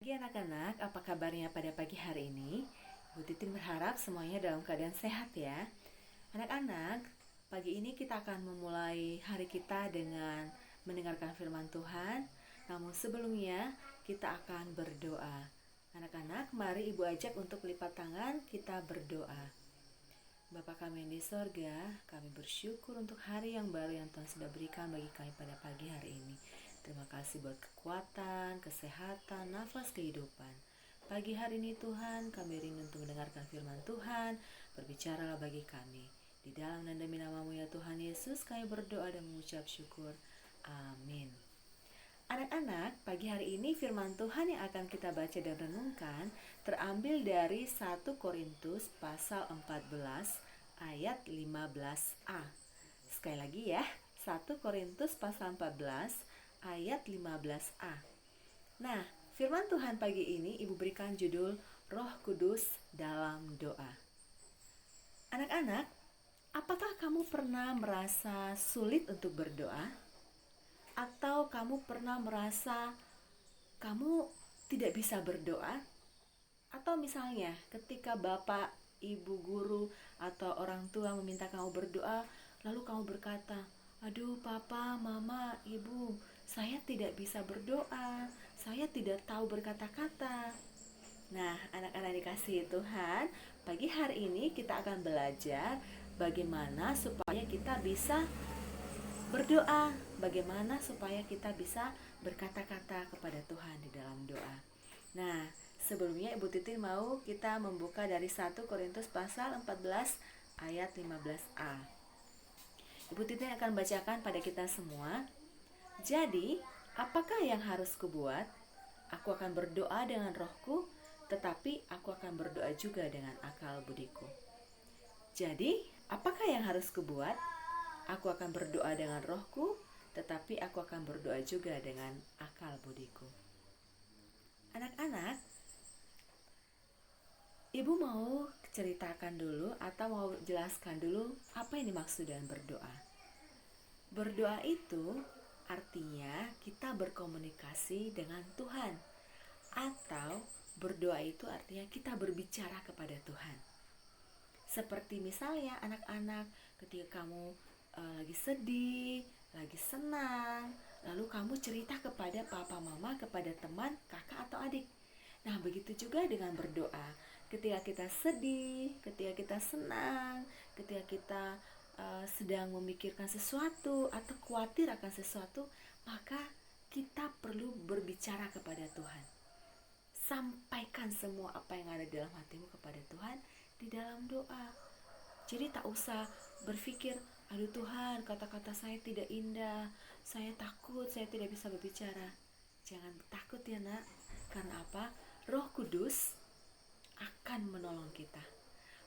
Pagi anak-anak, apa kabarnya pada pagi hari ini? Ibu Titin berharap semuanya dalam keadaan sehat ya. Anak-anak, pagi ini kita akan memulai hari kita dengan mendengarkan firman Tuhan. Namun sebelumnya kita akan berdoa. Anak-anak, mari Ibu ajak untuk lipat tangan, kita berdoa. Bapa kami yang di sorga, kami bersyukur untuk hari yang baru yang Tuhan sudah berikan bagi kami pada pagi hari ini. Terima kasih buat kekuatan, kesehatan, nafas kehidupan. Pagi hari ini Tuhan, kami rindu untuk mendengarkan firman Tuhan. Berbicaralah bagi kami. Di dalam dan demi nama-Mu ya Tuhan Yesus, kami berdoa dan mengucap syukur. Amin. Anak-anak, pagi hari ini firman Tuhan yang akan kita baca dan renungkan terambil dari 1 Korintus pasal 14 ayat 15a. Sekali lagi ya, 1 Korintus pasal 14 ayat 15a. Nah, firman Tuhan pagi ini Ibu berikan judul Roh Kudus dalam doa. Anak-anak, apakah kamu pernah merasa sulit untuk berdoa? Atau kamu pernah merasa kamu tidak bisa berdoa? Atau misalnya ketika bapak, ibu, guru, atau orang tua meminta kamu berdoa, lalu kamu berkata, "Aduh papa, mama, ibu, saya tidak bisa berdoa, saya tidak tahu berkata-kata." Nah, anak-anak dikasihi Tuhan, pagi hari ini kita akan belajar bagaimana supaya kita bisa berdoa, bagaimana supaya kita bisa berkata-kata kepada Tuhan di dalam doa. Nah, sebelumnya Ibu Titin mau kita membuka dari 1 Korintus pasal 14 ayat 15a. Ibu Titin akan bacakan pada kita semua. "Jadi, apakah yang harus kubuat? Aku akan berdoa dengan rohku, tetapi aku akan berdoa juga dengan akal budiku. Jadi, apakah yang harus kubuat? Aku akan berdoa dengan rohku, tetapi aku akan berdoa juga dengan akal budiku." Anak-anak, Ibu mau ceritakan dulu atau mau jelaskan dulu apa yang dimaksud dengan berdoa. Berdoa itu artinya kita berkomunikasi dengan Tuhan, atau berdoa itu artinya kita berbicara kepada Tuhan. Seperti misalnya anak-anak, ketika kamu lagi sedih, lagi senang, lalu kamu cerita kepada papa mama, kepada teman, kakak atau adik. Nah, begitu juga dengan berdoa. Ketika kita sedih, ketika kita senang, ketika kita sedang memikirkan sesuatu atau khawatir akan sesuatu, maka kita perlu berbicara kepada Tuhan. Sampaikan semua apa yang ada dalam hatimu kepada Tuhan di dalam doa. Jadi tak usah berpikir, "Aduh Tuhan, kata-kata saya tidak indah, saya takut, saya tidak bisa berbicara." Jangan takut ya nak, karena apa? Roh Kudus akan menolong kita.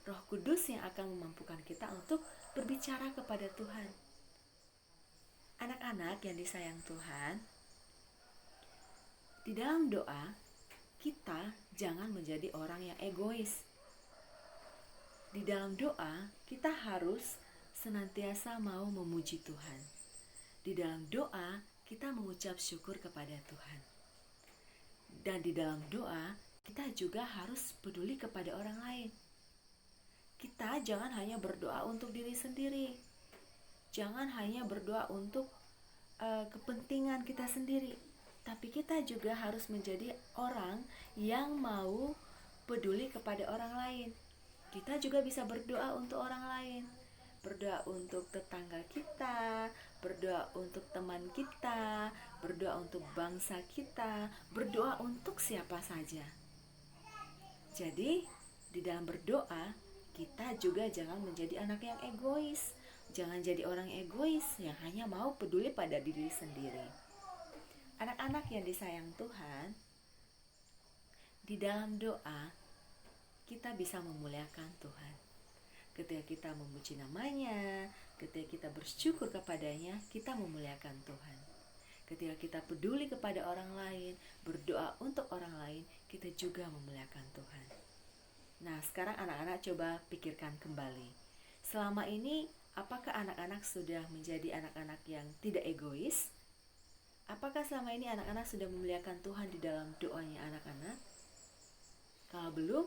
Roh Kudus yang akan memampukan kita untuk berbicara kepada Tuhan. Anak-anak yang disayang Tuhan, di dalam doa kita jangan menjadi orang yang egois. Di dalam doa kita harus senantiasa mau memuji Tuhan. Di dalam doa kita mengucap syukur kepada Tuhan. Dan di dalam doa kita juga harus peduli kepada orang lain. Kita jangan hanya berdoa untuk diri sendiri. Jangan hanya berdoa untuk kepentingan kita sendiri. Tapi kita juga harus menjadi orang yang mau peduli kepada orang lain. Kita juga bisa berdoa untuk orang lain. Berdoa untuk tetangga kita, berdoa untuk teman kita, berdoa untuk bangsa kita, berdoa untuk siapa saja. Jadi, di dalam berdoa, kita juga jangan menjadi anak yang egois. Jangan jadi orang egois yang hanya mau peduli pada diri sendiri. Anak-anak yang disayang Tuhan, di dalam doa, kita bisa memuliakan Tuhan. Ketika kita memuji namanya, ketika kita bersyukur kepadanya, kita memuliakan Tuhan. Ketika kita peduli kepada orang lain, berdoa untuk orang lain, kita juga memuliakan Tuhan. Nah, sekarang anak-anak coba pikirkan kembali. Selama ini, apakah anak-anak sudah menjadi anak-anak yang tidak egois? Apakah selama ini anak-anak sudah memuliakan Tuhan di dalam doanya anak-anak? belum?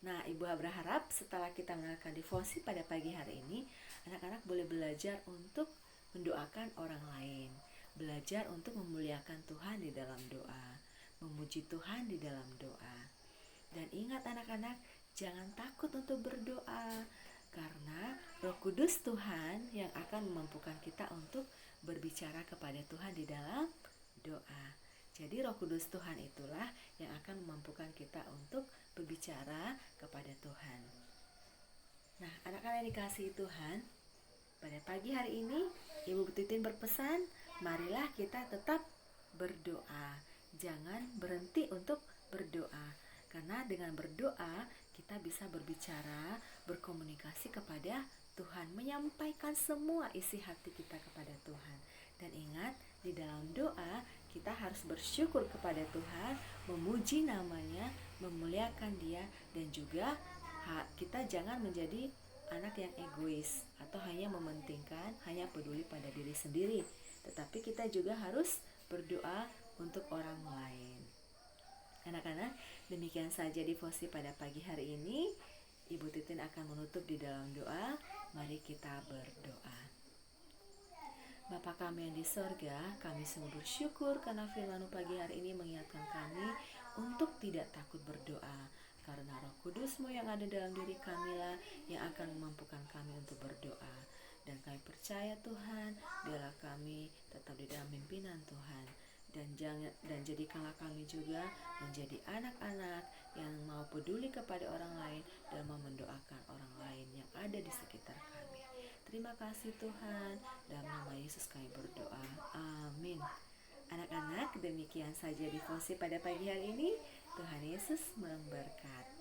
Nah, Ibu berharap setelah kita mendengarkan devosi pada pagi hari ini, anak-anak boleh belajar untuk mendoakan orang lain, belajar untuk memuliakan Tuhan di dalam doa, memuji Tuhan di dalam doa. Dan ingat anak-anak, jangan takut untuk berdoa, karena Roh Kudus Tuhan yang akan memampukan kita untuk berbicara kepada Tuhan di dalam doa. Jadi Roh Kudus Tuhan itulah yang akan memampukan kita untuk berbicara kepada Tuhan. Nah, anak-anak yang dikasihi Tuhan, pada pagi hari ini Ibu Titin berpesan, marilah kita tetap berdoa. Jangan berhenti untuk berdoa. Karena dengan berdoa kita bisa berbicara, berkomunikasi kepada Tuhan, menyampaikan semua isi hati kita kepada Tuhan. Dan ingat, di dalam doa kita harus bersyukur kepada Tuhan, memuji namanya, memuliakan Dia, dan juga kita jangan menjadi anak yang egois atau hanya mementingkan, hanya peduli pada diri sendiri. Tetapi kita juga harus berdoa untuk orang lain. Anak-anak, demikian saja devosi pada pagi hari ini. Ibu Titin akan menutup di dalam doa. Mari kita berdoa. Bapa kami yang di sorga, kami sungguh bersyukur karena firman-Mu pagi hari ini mengingatkan kami untuk tidak takut berdoa, karena Roh Kudus-Mu yang ada dalam diri kamilah yang akan memampukan kami untuk berdoa. Dan kami percaya Tuhan, biarlah kami tetap di dalam pimpinan Tuhan. Dan jadikanlah kami juga menjadi anak-anak yang mau peduli kepada orang lain dan mau mendoakan orang lain yang ada di sekitar kami. Terima kasih Tuhan, dalam nama Yesus kami berdoa. Amin. Anak-anak, demikian saja devosi pada pagi hari ini. Tuhan Yesus memberkati.